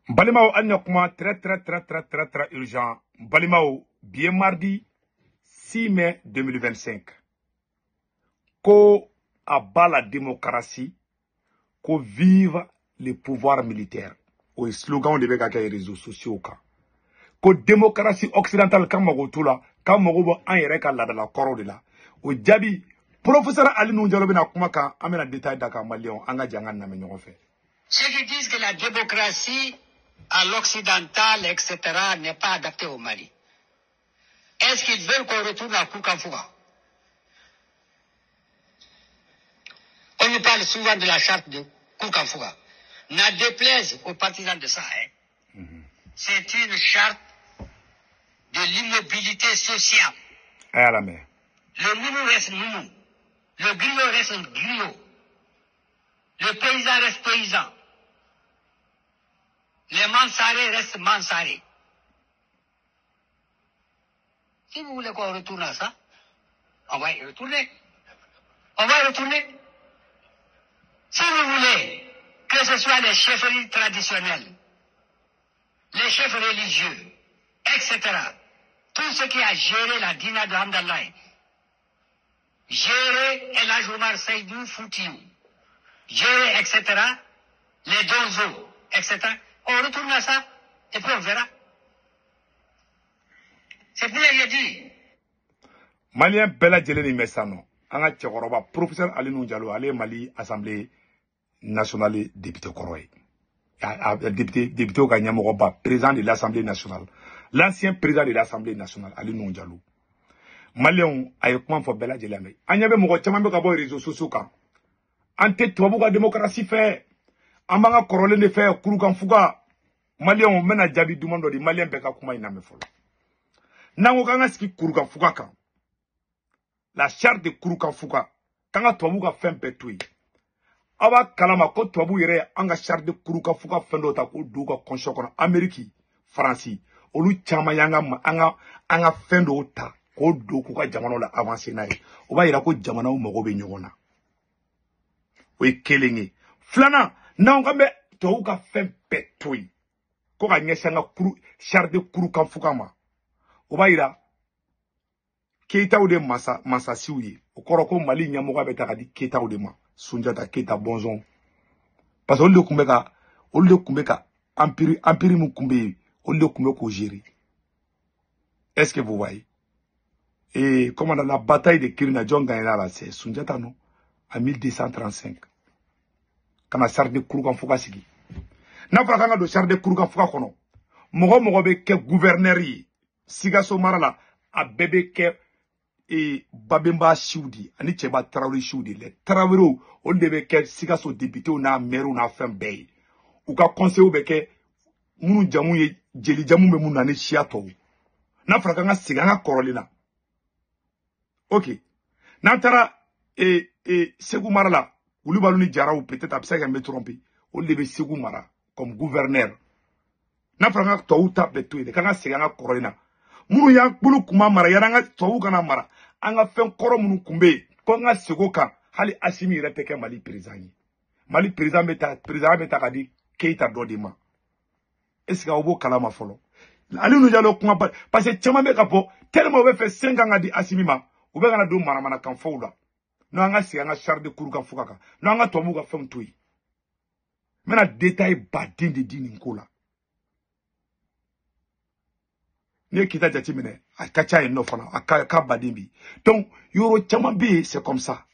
Balimao Anyakuma, très urgent. Balimao, bien mardi 6 mai 2025. Ko abat la démocratie, ko vive le pouvoir militaire. Au slogan de Beka les réseaux sociaux. Ko démocratie occidentale, quand Magotula, quand Magobo en Yereka la de la coro de la. Au Djabi, professeur Ali Nounjalobina Kumaka, amena détail d'Aka Malion, Anga Djangan Namenyon fait. Ceux qui disent que la démocratie à l'occidental, etc., n'est pas adaptée au Mali. Est-ce qu'ils veulent qu'on retourne à Koukanfouga? On nous parle souvent de la charte de Koukanfouga. N'a déplaise aux partisans de ça. C'est une charte de l'immobilité sociale. Le moumou reste moumou. Le griot reste un griot. Le paysan reste paysan. Les mansarés restent mansarés. Si vous voulez qu'on retourne à ça, on va y retourner. On va y retourner. Si vous voulez que ce soit les chefferies traditionnelles, les chefs religieux, etc., tout ce qui a géré la dîna de Hamdallah, géré El Ajumar Seydou Foutiou, géré, etc., les donzos, etc., on retourne à ça, et puis on verra. C'est pour ça que je dis. Malien Bella Djeleni Messano, Anga Tchekoroba, professeur Ali Nounjalo, allez Mali, Assemblée nationale député Koroy. Député au Ganyamoroba, président de l'Assemblée nationale. L'ancien président de l'Assemblée nationale, Ali Nounjalo. Malien, Ayekman for Bella Djeleni. Anyabe Moko, Tchamambe Kabo, réseaux sociaux. Ante Touabouga démocratie fait. Amanga Korole ne fait, Kouroukan Fouga. Malien, on mène à Djabi Dumando, de Malien Beka Kuma Iname Folo. Nangokanga ski Kouroukan Fouga kan. La charte de Kouroukan Fouga. Kanga Touabouga fait un peu tout. Awa Kalama, ko Touabou yere, anga charte de Kouroukan Fouga fait l'autre, ko Douga Konchokon, Amérique, France. Olu Chamayanga, anga fait l'autre, ko Douga Jamano la avancé naï. Oba yera ko Jamano Mogobe Nyona. Oui, Kelingi. Flana, Nangambe, Touga fait un peu tout. Ko ga nyesanga charte de Kouroukan Fouga ma. Obaïra, Keita ou de Massa Siouye, au Koroko Mali Nyamoga Betagadi, Keita ou de Ma, Sunjata Keita Bonzon. Parce que le Kumbeka, Empiri Mukumbe, on le Kumbeko Géri. Est-ce que vous voyez? Et comme dans la bataille de Kirina John Gaïla, c'est Sunjata non, en 1235. Quand la charte de Kouroukan Fouga Sigi. N'a pas de charte de Kouroukan Fouga Kono. Mogo ke gouverneur yi. Sigaso Marala, a bébé ke Babemba Choudi, ani Cheba Traoré Choudi, les Traoré, on devait que Sigaso député ou na maire ou na fin bay. Ou ka conseil ou beke, mounou jamou ye, jeli jamou me mounou nane chiato. Na frakanga siganga korolina. Ok. Nantara, Segou Marala, ou l'oubaluni Djara ou peut-être abseg me tromper, on devait Segou Mara, comme gouverneur. Na frakanga touta betoué, de kanga siganga korolina. Munu ya bulu kuma mara yaranga towu kana mara anga fen koro munu kumbe ko nga sego kan hali Assimi repeke Mali président beta kadi Keita dodima est-ce que obo kalama folo Ali Nounjalo kuma parce que chama be kapo tellement be fait 5 ans di Assimi ma ou be kana do mana kan fawla no anga si anga char de Kouroukan Fouga kan no anga tomu ga fem toyi mena détail badin de dini nkola. Ne kita jatimine a kacha eno fana a ka badimbi donc yoro chama bi c'est comme ça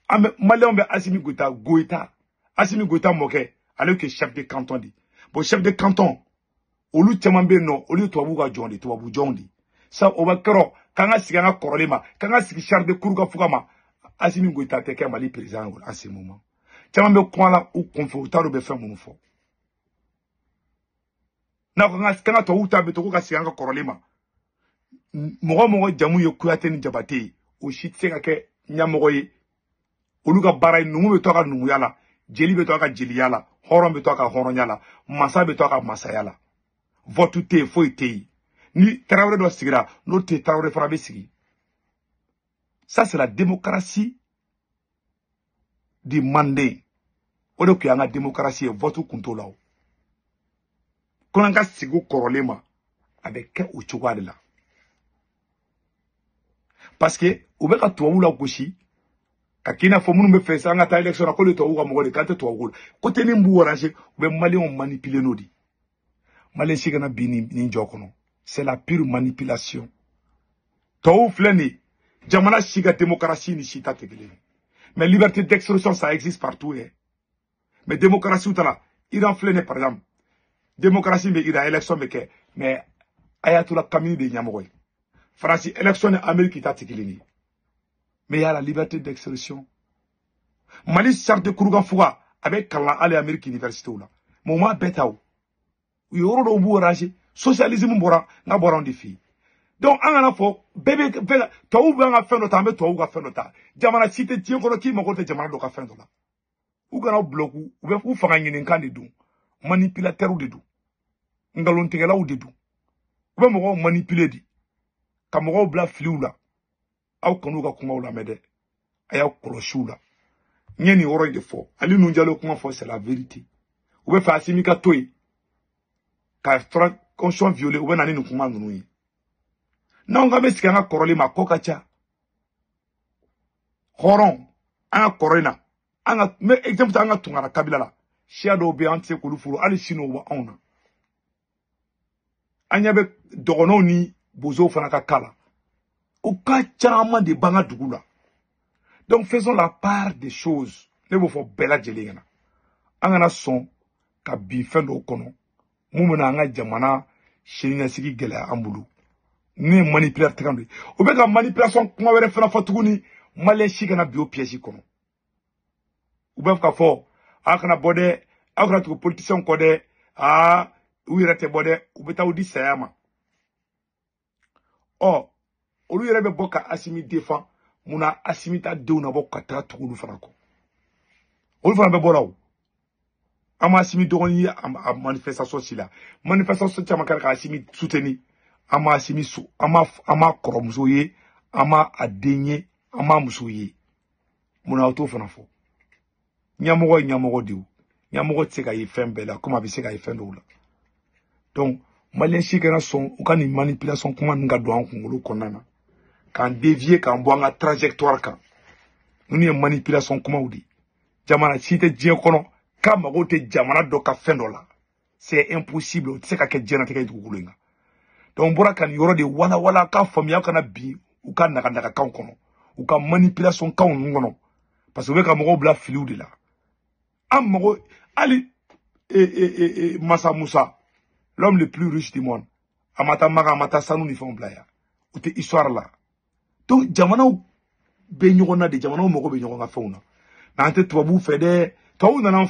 ame malon be Assimi Goïta moke alors que chef de canton dit bon chef de canton olu chama be no olu Touabouga jondi ça o ba kero kanga siganga korolema kanga sigi char de Kouroukan Fouga ma Assimi Goïta te ke Mali président en ce moment chama be kwala ou confortable be fait mon fo na kanga to uta be to ka siganga korolema mogo jamu ye Kouyaté ni Jabate o shit se ka ke nyamogo ye oluga baray numu be to ka numu yala jeli be to ka jeli yala horon be to ka horon yala masa be to ka masa yala votu te foi te ni Traoré do sigira no te Traoré fara be sigi. Ça c'est la démocratie du Mandé. O de ko yanga démocratie votu kunto lawo Qu'on a sigo corolema avec quel ou de là. Parce que, ou bien quand tu as la gauche, kakina fomu me fait ça, on a ta élection à côté de toi ou à mon quand tu as côté nimbu orange, ou bien malien manipulé nos dit. Malien sigana bini ninjokono. C'est la pure manipulation. Toi ou fleni, jamana siga démocratie ni chita tegele. Mais liberté d'expression, ça existe partout. Eh. Mais démocratie, ou là, il en flene par exemple. Démocratie, mais il a élection, mais ayatollah Kamini de Nyamogoy. France, élection en Amérique, il a tegele. Mais il y a la liberté d'expression. Mali charte de Kourougan Fouga, avec Kala Ali Amérique Université ou là. Moment bêta ou. Il y aura au orangé. Socialisme mbora, n'a bora en défi. Donc, en a fo, bébé, toi ou bien a fait notre mais toi ou a fait notre. Jamana cité tient qu'on a qui m'a côté Jamana doka fait là. Ou gana bloc ou bien ou faire un yen kan de dou. Manipulateur ou de dou. Ngalon tegela ou de dou. Ou bien m'o manipuler di. Kamoro bla fliou là. Aw kono ga kuma ou la mede. Aya koloshu là. Nyeni oro de fo. Ali nous dialo kuma fo c'est la vérité. Ou bien faire asimika toy. Ka fra conscient violé ou bien nani nous kuma nous. Non, on va mettre un corolé ma cocacha. Horon, un corona. Mais exemple, un tungara kabila la. Shadow be ante kulufuru, ali sino wa ona. Anyabe dogono ni bozo fanaka kala. Oka chama de banga dugula. Donc faisons la part des choses. Ne vous faut bella jelingana. Angana son, ka bifendo kono. Mumuna anga jamana, shiringa sigi gela ambulu. Ni manipulateur tekandi o be ka manipulation kuma wéré fana fatuguni malaisie kana bio piège kono ou be ka fo akana bodé akana to politicien ko de ou irate bodé ou be taw di sayama oh olu yere be boka asimi défend muna asimi ta deuna bokka ta tugunu fana ko olu fana be bolaw ama asimi dogoni a manifestation sila manifestation chama ka asimi soutenir ama asimisu ama koromusoye ama adenye ama musoye muna auto fana fo nyamogo diu nyamogo tseka yifembela kuma biseka yifendo la donc malien shikena son ukani manipulation kuma nga do an kungulu konana kan dévier kan boanga trajectoire kan nuni manipulation kuma udi jamana chite je kono kama gote jamana do ka fendo la c'est impossible tseka ke jena teke dugulenga. Donc, bora kan yoro de wala ka famia kana bi ou ka nakandaka kan kono ou ka manipulation kan ngono parce que we ka mo bla filiou de la am mo ali Massa Moussa l'homme le plus riche du monde amata maga amata sanu ni fon blaya ou te histoire là donc jamana be nyogona de jamana mo ko be nyogona fauna na ante tubabu fede taw na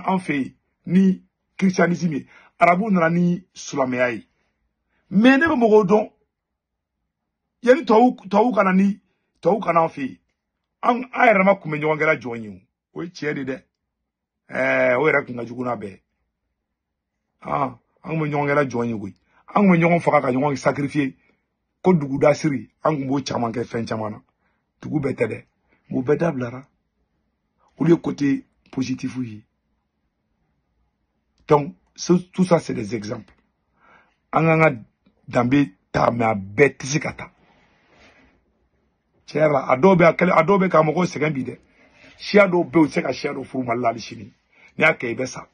en fait ni christianisme arabu na ni sulameyai. Mais ne me don yani tawu kana fi an ayrama kuma nyongera jonyu o chiede de o era kunga juguna be an mo nyongera jonyu gui an mo nyongon faka ka nyongon sacrifier ko dugu dasiri an mo chama ke fen chamana dugu betede mo bedablara ou le côté positif oui. Donc tout ça c'est des exemples anganga dambe ta ma bête sikata chera adobe ka mo ko segambi de shiado be o seka shiado fu malali shini ni aka ibesa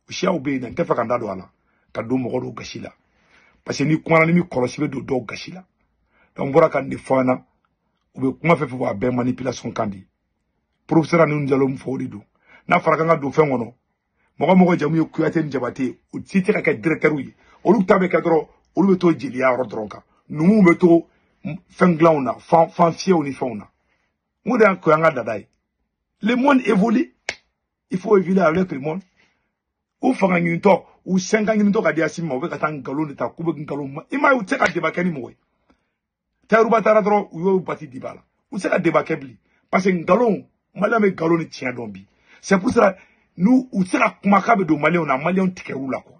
shiado be na tefa kanda do ala ka do mo do gashila parce que ni kuma ni mi korosi be do gashila donc bora kan di fana ou be kuma fefu ba be manipulation kandi professeur anu njalo mfodi do na faraka nga do fengono mo jamu yo kuyate njabate o titi ka directeur wi olu tabe ka dro olu beto jiliya rodronka numu beto fenglauna fan fieu ni fauna muda ko nga dadai le monde évolue il faut évoluer avec le monde ou fanga ngini to ou 5 ans ngini to ka dia sima o be ka tan galon de ta kube ngalon ima u tseka de bakani mo taruba tara dro yo bati dibala u tseka de bakabli parce que ngalon malame galon ni tien dombi c'est pour ça nous ou tseka kumakabe do malien on a malien tikeru la quoi.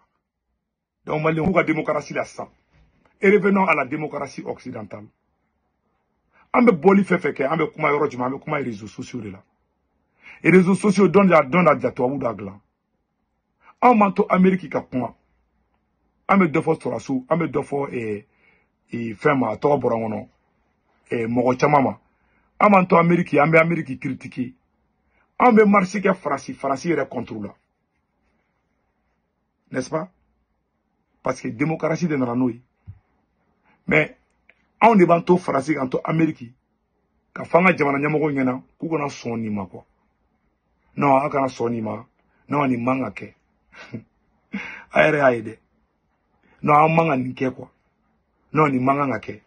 Donc, Mali, on a la démocratie là ça. Et revenons à la démocratie occidentale. On a boli fait que, on a kuma yorojima, on a kuma réseaux sociaux là. Et les réseaux sociaux donnent à toi ou d'agla. an m'an to Amérique ka kuma an bɛ dɔ fɔ sɔrɔsiw an bɛ dɔ fɔ fɛn ma a tɔgɔ bɔra n kɔnɔ mɔgɔ caman ma an m'an to Amérique an bɛ Amérique critiquer an bɛ marche kɛ Faransi yɛrɛ contre la n'est-ce pas parce que démocratie de nana n'o ye mais anw de b'an to Faransi k'an to Amérique ka fɔ an ka jamana ɲɛmɔgɔw ɲɛna k'u kana sɔn nin ma quoi non a kana sɔn nin ma non nin man ka kɛ a yɛrɛ y'a ye dɛ non an man ka nin kɛ quoi non nin man kan ka kɛ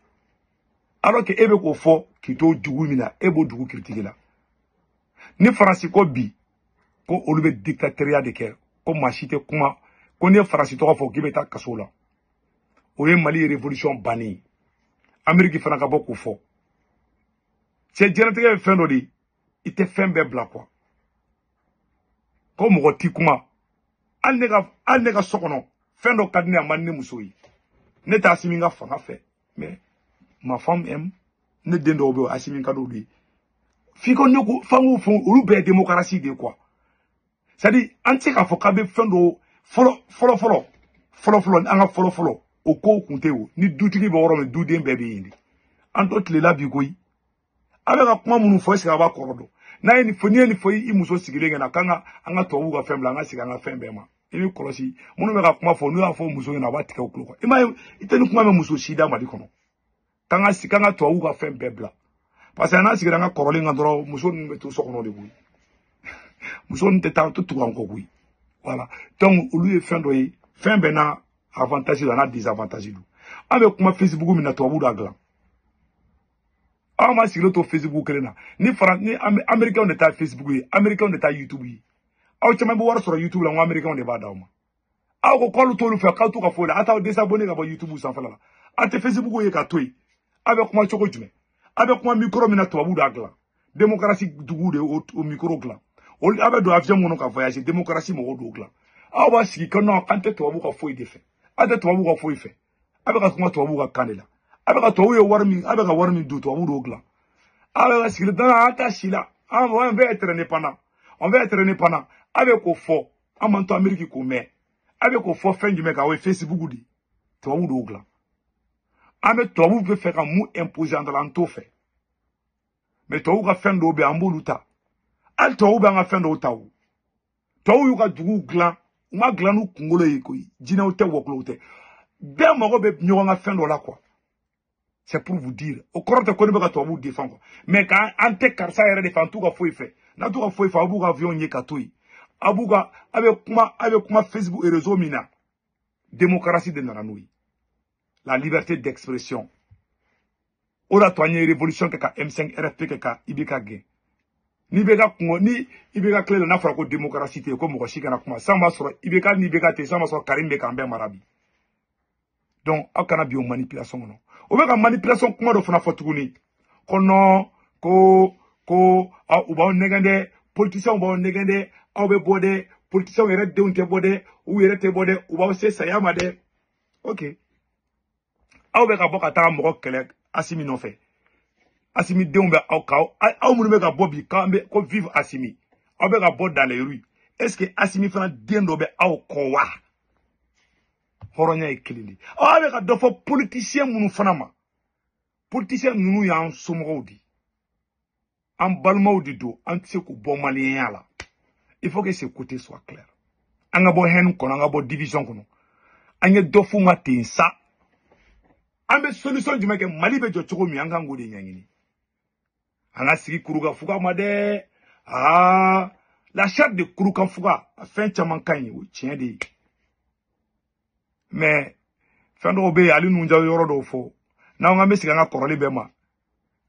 alors que e bɛ k'o fɔ k'i to dugu min na e b'o dugu critique la ni Faransi ko bi ko olu bɛ dictatoriat de kɛ ko maa si tɛ kuma ko n'i ye Faransi tɔgɔ fɔ k'i bɛ taa kaso la o ye Mali révolution bannen ye Amérique fana ka bɔ k'o fɔ cɛ diɲɛlatigɛ ye fɛn dɔ de ye i tɛ fɛn bɛɛ bila quoi ko mɔgɔ t'i kuma hali ne ka so kɔnɔ fɛn dɔ ka di ne a man di ne muso ye ne tɛ Asimi ka fanga fɛ mais ma femme aime ne den dɔw bɛ yen Asimi ka d'olu ye f'i ko ne ko fɛn o fɛn olu bɛɛ ye démocratie de ye quoi c'est-à-dire an tɛ se k'a fɔ k'a bɛ fɛn dɔ fɔlɔ an ka fɔlɔ o kow kun tɛ o ni dutigi bɛ yɔrɔ min duden bɛɛ bɛ yen de an to tilela bi koyi a bɛ ka kuma minnu fɔ est-ce que a b'a kɔrɔ dɔn n'a ye nin fɔ n'i ye nin fɔ i muso sigilen ɲɛna k'an ka an ka tubabuw ka fɛn bila an ka segin an ka fɛn bɛɛ ma i b'i kɔlɔsi minnu bɛ ka kuma fɔ n'u y'a fɔ muso ɲɛna a b'a tigɛ o tulo kan i m'a ye i tɛ nin kuma mɛn muso si da Mali kɔnɔ k'an ka tubabuw ka fɛn bɛɛ bila parce que n'a sigira an ka kɔrɔlen kan dɔrɔn muso ninnu bɛ to so kɔnɔ de koyi muso ninnu tɛ taa to tugu an kɔ koyi voilà donc olu ye fɛn dɔ ye fɛn bɛɛ n'a avantage don a n'a désavantage don an bɛ kuma Facebook min na tubabuw d'a dilan aw ma sigilen to Facebook kelen na ni américain de taa Facebook ye américain de taa YouTube ye aw caman bɛ wari sɔrɔ YouTube la n ko américain de b'a d'aw ma aw ko k'aw t'olu fɛ k'aw to ka fɔ o la a t'aw désabonner ka bɔ YouTube sanfɛla la a tɛ Facebook ye ka to yen a bɛ kuma cogo jumɛn a bɛ kuma micro min na tubabuw d'a dilan démocratie duguw de o micro dilan olu a bɛ don avion kɔnɔ ka voyager démocratie mɔgɔw d'o dilan aw b'a sigi ko non k'an tɛ tubabuw ka foyi de fɛ a tɛ tubabuw ka foyi fɛ a bɛ ka kuma tubabuw ka kan de la a bɛ ka tubabuw ye wari min a bɛ ka wari min don tubabuw d'o dilan a bɛ ka sigi dana an t'a si la on veut être indépendant on veut être indépendant a bɛ k'o fɔ an m'an to Amérique k'o mɛn a bɛ k'o fɔ fɛn jumɛn kan o ye Facebook de tubabuw d'o dilan an bɛ tubabuw bɛ fɛ ka mun imposer an dala an t'o fɛ mais tubabuw ka fɛn dɔw bɛ an b'olu ta hali tubabuw bɛ an ka fɛn dɔw ta o tubabuw y'u ka duguw dilan u ma dilan n'u kunkolo ye koyi jinɛw tɛ wɔkulow tɛ bɛɛ mago bɛ ɲɔgɔn ka fɛn dɔ la quoi c'est pour vous dire o kɔrɔ tɛ ko ne bɛ ka tubabuw défend quoi mais k'an tɛ karisa yɛrɛ de fɛ an t'u ka foyi fɛ n'an t'u ka foyi fɛ a b'u ka avion ye ka to yen a bɛ kuma Facebook réseau min na démocratie de nana n'o ye la liberté d'expression o de y'a to an ye révolution kɛ ka M5 RFP kɛ ka IBK gɛn ni bɛ ka kungo ni IBK tile la n'a fɔra ko démocratie tɛ yen ko mɔgɔ si kana kuma san b'a sɔrɔ IBK ni IBK tɛ yen san b'a sɔrɔ Karim bɛ k'an bɛɛ mara bi donc aw kana bi o manipulation kɔnɔ o bɛ ka manipulation kuma dɔ fana fɔ tuguni ko non ko u b'aw nɛgɛn dɛ politiciens b'aw nɛgɛn dɛ aw bɛ bɔ dɛ politiciens yɛrɛ denw tɛ bɔ dɛ u yɛrɛ tɛ bɔ dɛ u b'aw se saya ma dɛ ok aw bɛ ka bɔ ka taa mɔgɔ kɛlɛ Asimi nɔfɛ Asimi denw bɛ aw minnu bɛ ka bɔ bi ko vive Asimi aw bɛ ka bɔ dans les rues est-ce que Asimi fana den dɔ bɛ aw kɔ wa hɔrɔnya ye kelen de aw bɛ ka dɔ fɔ politicien minnu fana ma politicien ninnu y'an somɔgɔw de an balimaw de don an tɛ se k'u bɔ maliyɛnya la il faut que ce côté soit clair an ka bɔ haine kɔnɔ an ka bɔ division kɔnɔ an ye dɔ f'u ma ten sa an bɛ solution jumɛn kɛ Mali bɛ jɔ cogo min an kan k'o de ɲɛɲini an ka sigi kurukanfuga ma dɛ la charte de kurukanfuga a fɛn caman ka ɲi o tiɲɛ de ye mais fɛn dɔw bɛ yen hali n'u jaw yɔrɔ dɔw fɔ n'an k'an bɛ segin an ka kɔrɔlen bɛɛ ma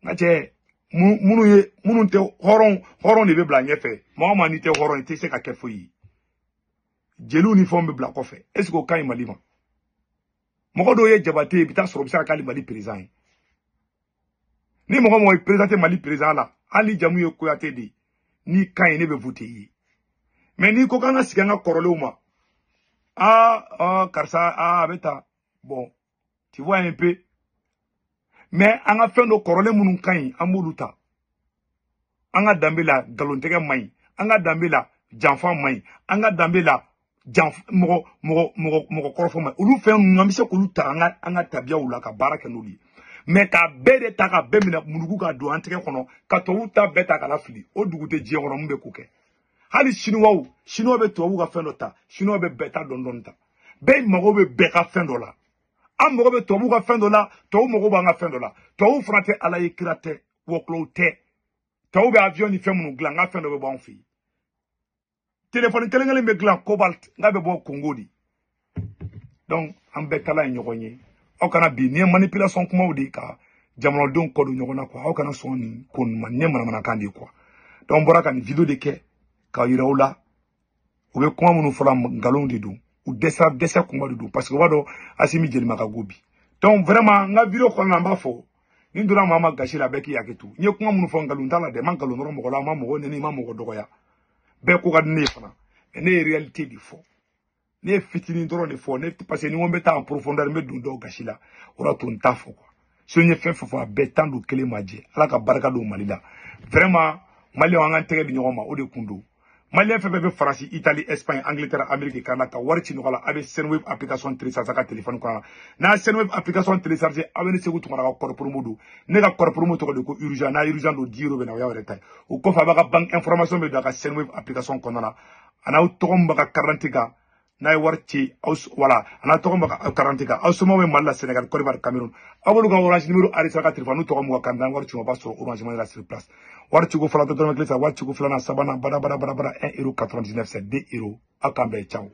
n ka cɛ minnu tɛ hɔrɔn de bɛ bila ɲɛfɛ mɔgɔ ma n'i tɛ hɔrɔn i tɛ se ka kɛ foyi ye jeliw ni fɛnw bɛ bila kɔfɛ est ce que o ka ɲi Mali ma mɔgɔ dɔw ye Jabate ye i bɛ taa sɔrɔ o bɛ se ka k'ale Mali président ye ni mɔgɔ ye présenté Mali président la hali jamu ye Kuyate de ni ka ɲi ne bɛ voter ye mais n'i ko k'an ka sigi an ka kɔrɔlenw ma karisa a bɛ taa bon tu vois un peu mais an ka fɛn dɔ kɔrɔlen minnu ka ɲi an b'olu ta an ka danbe la nkalontigɛ man ɲi an ka danbe la janfa man ɲi an ka danbe la mɔgɔ kɔrɔfɔ ma olu fɛn ninnu an bɛ se k'olu ta an ka tabiyaw la ka baara kɛ n'olu ye mais ka bɛɛ de ta ka bɛɛ minɛ munugu ka don an tɛgɛ kɔnɔ ka tubabuw ta bɛɛ ta ka lafili o dugu tɛ diɲɛ kɔnɔ mun bɛ k'o kɛ hali chinois bɛ tubabuw ka fɛn dɔ ta chinois bɛ bɛɛ ta dɔɔni ta bɛɛ mago bɛ bɛɛ ka fɛn dɔ la an mago bɛ tubabuw ka fɛn dɔ la tubabuw mago b'an ka fɛn dɔ la tubabuw fana tɛ ala ye kira tɛ wɔkulɔw tɛ tubabuw bɛ avion ni fɛn minnu dilan n ka fɛn dɔ bɛ bɔ anw fɛ yen téléphone kelen bɛ dilan cobalt n ka bɛ bɔ Congo de donc an bɛɛ tala ye ɲɔgɔn ye aw kana bi ni ye manipulation kumaw de ka jamanadenw kɔ don ɲɔgɔn na quoi aw kana sɔn nin ko ninnu ma nin ye manamanakan de ye quoi donc n bɔra ka nin video de kɛ k'a yira aw la u bɛ kuma minnu fɔla nkalonw de don u dɛsɛ kuma de don parce que u b'a dɔn Asimi Jelima ka go bi donc vraiment n ka video kɔnɔna na n b'a fɔ ni donna maa ma gasi la bɛɛ k'i hakili to n ye kuma minnu fɔ nkalon t'a la dɛ n ma nkalon dɔrɔn mɔgɔ la n ma mɔgɔ nɛni n ma mɔgɔ dɔgɔya bɛɛ ko ka di ne ye fana mais ne ye réalité de fɔ ne ye fitinin dɔrɔn de fɔ parce que ni n ko n bɛ taa en profondeur n bɛ don dɔw gasi la o de to n t'a fɔ quoi so n ye fɛn fɛn fɔ a bɛɛ tan don kelen ma jɛ ala ka barika don Mali la vraiment Maliyɛnw an k'an tɛgɛ di ɲɔgɔn ma o de kun don Maliyɛn fɛn fɛn bɛ Faransi Italie Espagne Angleterre Amérique Canada ka wari ci ɲɔgɔn la a bɛ Senweb application télécharger a ka téléphone kɔnɔ n'a ye Senweb application télécharger a bɛ ne Segu Tunkara ka code promo don ne ka code promo tɔgɔ de ko urgent n'a urgent don 10 € bɛ na o y'aw yɛrɛ ta ye o kɔfɛ a b'a ka banque information bɛ don a ka Senweb application kɔnɔna na a n'aw tɔgɔ min b'a ka carte d'identité kan n'a ye wari ci aw voilà a n'a tɔgɔ min b'a ka carte d'identité kan aw somɔgɔw bɛ Mali la Sénégal Côte d'Ivoire Cameroun aw b'olu ka orange numéro enregistré a ka téléphone n'u tɔgɔ min b'a ka carte d'identité wari ci o b'a sɔrɔ orange money la sur place wari ciko fɔlɔ dɔrɔmɛ kelen sa wari ciko filanan sabanan bara 1,99 €, c'est 2 €. Aw k'an bɛn ciao.